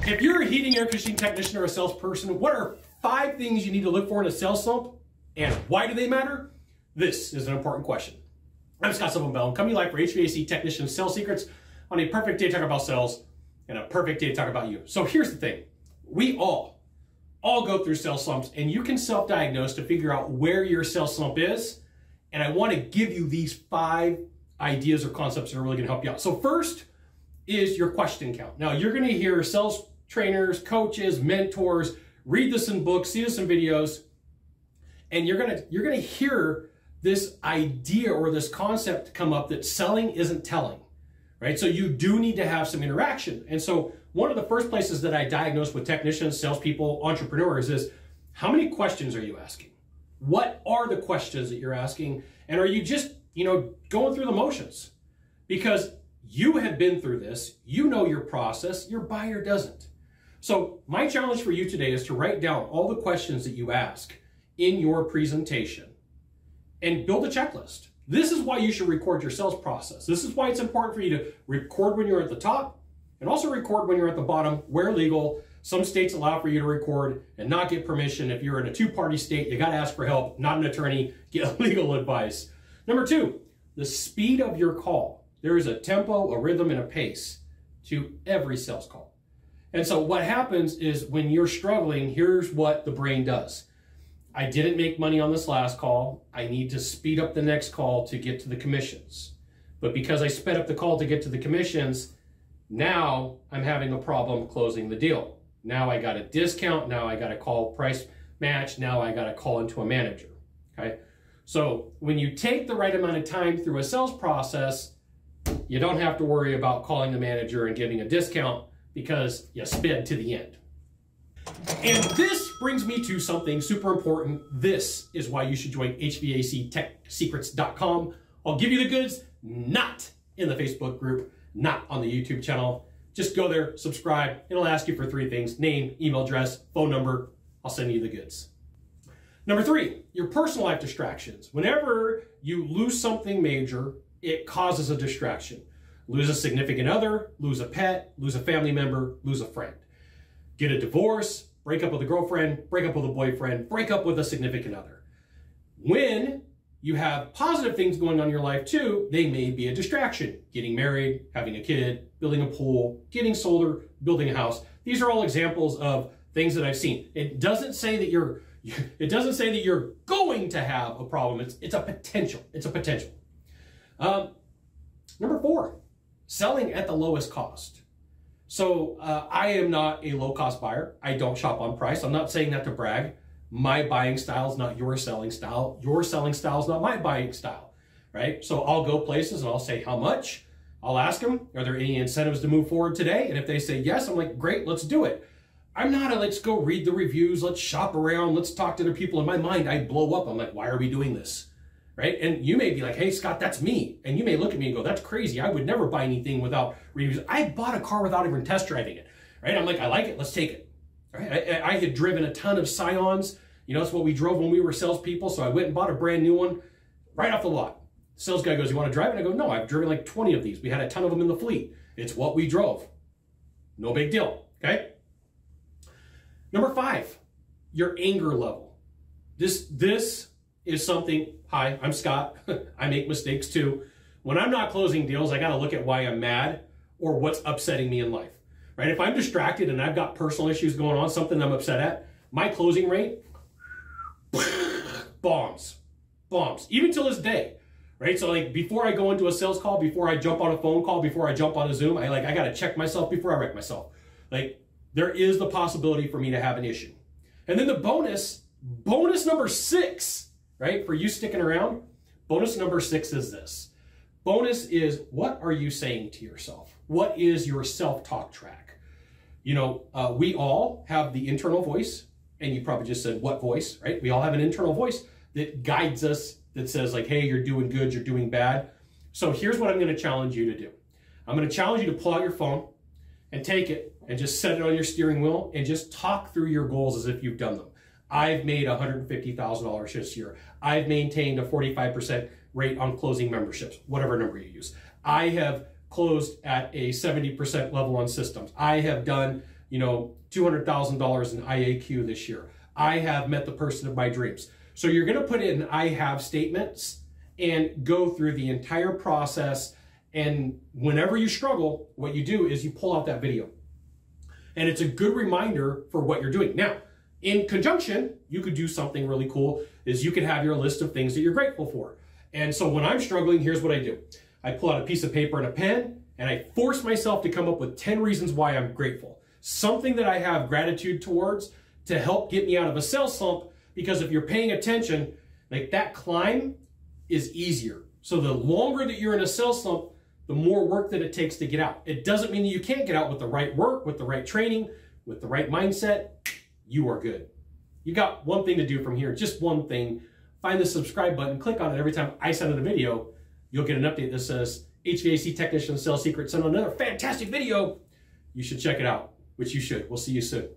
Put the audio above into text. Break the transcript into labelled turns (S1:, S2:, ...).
S1: If you're a heating air conditioning technician or a salesperson, what are 5 things you need to look for in a sales slump, and why do they matter? This is an important question. I'm Sylvan Bell. I'm coming to you live for HVAC technician sales secrets on a perfect day to talk about sales and a perfect day to talk about you. So here's the thing. We all go through sales slumps, and you can self-diagnose to figure out where your sales slump is. And I want to give you these 5 ideas or concepts that are really going to help you out. So first is your question count. Now you're going to hear sales trainers, coaches, mentors, read this in books, see this in videos, and you're gonna hear this idea or this concept come up that selling isn't telling, right? So you do need to have some interaction. And so one of the first places that I diagnose with technicians, salespeople, entrepreneurs is, how many questions are you asking? What are the questions that you're asking? And are you just, going through the motions? Because you have been through this, you know your process, your buyer doesn't. So my challenge for you today is to write down all the questions that you ask in your presentation and build a checklist. This is why you should record your sales process. This is why it's important for you to record when you're at the top and also record when you're at the bottom where legal. Some states allow for you to record and not get permission. If you're in a 2-party state, you got to ask for help, not an attorney, get legal advice. Number 2, the speed of your call. There is a tempo, a rhythm, and a pace to every sales call. And so what happens is when you're struggling, here's what the brain does. I didn't make money on this last call. I need to speed up the next call to get to the commissions. But because I sped up the call to get to the commissions, now I'm having a problem closing the deal. Now I got a discount. Now I got to call price match. Now I got to call into a manager. Okay. So when you take the right amount of time through a sales process, you don't have to worry about calling the manager and getting a discount because you sped to the end. And this brings me to something super important. This is why you should join HVACtechsecrets.com. I'll give you the goods, not in the Facebook group, not on the YouTube channel. Just go there, subscribe. It'll ask you for 3 things: name, email address, phone number. I'll send you the goods. Number 3, your personal life distractions. Whenever you lose something major, it causes a distraction. Lose a significant other, lose a pet, lose a family member, lose a friend. Get a divorce, break up with a girlfriend, break up with a boyfriend, break up with a significant other. When you have positive things going on in your life too, they may be a distraction. Getting married, having a kid, building a pool, getting solar, building a house. These are all examples of things that I've seen. It doesn't say that you're going to have a problem. It's a potential. It's a potential. Number 4, selling at the lowest cost. So I am not a low-cost buyer. I don't shop on price. I'm not saying that to brag. My buying style is not your selling style. Your selling style is not my buying style, right? So I'll go places and I'll say how much. I'll ask them, are there any incentives to move forward today? And if they say yes, I'm like, great, let's do it. I'm not a let's go read the reviews, let's shop around, let's talk to the people. In my mind, I blow up. I'm like, why are we doing this? Right? And you may be like, hey, Scott, that's me. And you may look at me and go, that's crazy. I would never buy anything without reviews. I bought a car without even test driving it. Right? I'm like, I like it. Let's take it. Right? I had driven a ton of Scions. That's what we drove when we were salespeople. So I went and bought a brand new one right off the lot. The sales guy goes, you want to drive it? I go, no, I've driven like 20 of these. We had a ton of them in the fleet. It's what we drove. No big deal. Okay? Number 5, your anger level. This is something. Hi, I'm Scott. I make mistakes too. When I'm not closing deals, I got to look at why I'm mad or what's upsetting me in life, right? If I'm distracted and I've got personal issues going on, something I'm upset at, my closing rate, bombs, even till this day, right? So like before I go into a sales call, before I jump on a phone call, before I jump on a Zoom, I got to check myself before I wreck myself. Like there is the possibility for me to have an issue. And then the bonus number 6, right? For you sticking around, bonus number 6 is this. Bonus is, what are you saying to yourself? What is your self-talk track? We all have the internal voice, and you probably just said, what voice, right? We all have an internal voice that guides us, that says like, hey, you're doing good, you're doing bad. So here's what I'm going to challenge you to do. I'm going to challenge you to pull out your phone and take it and just set it on your steering wheel and just talk through your goals as if you've done them. I've made $150,000 this year. I've maintained a 45% rate on closing memberships, whatever number you use. I have closed at a 70% level on systems. I have done you know, $200,000 in IAQ this year. I have met the person of my dreams. So you're going to put in I have statements and go through the entire process. And whenever you struggle, what you do is you pull out that video. And it's a good reminder for what you're doing. Now, in conjunction, you could do something really cool, is you could have your list of things that you're grateful for. And so when I'm struggling, here's what I do. I pull out a piece of paper and a pen, and I force myself to come up with 10 reasons why I'm grateful. Something that I have gratitude towards to help get me out of a sales slump, because if you're paying attention, like that climb is easier. So the longer that you're in a sales slump, the more work that it takes to get out. It doesn't mean that you can't get out with the right work, with the right training, with the right mindset. You are good. You got one thing to do from here, just one thing. Find the subscribe button, click on it every time I send out a video. You'll get an update that says HVAC Technician Sales Secret sent out another fantastic video. You should check it out, which you should. We'll see you soon.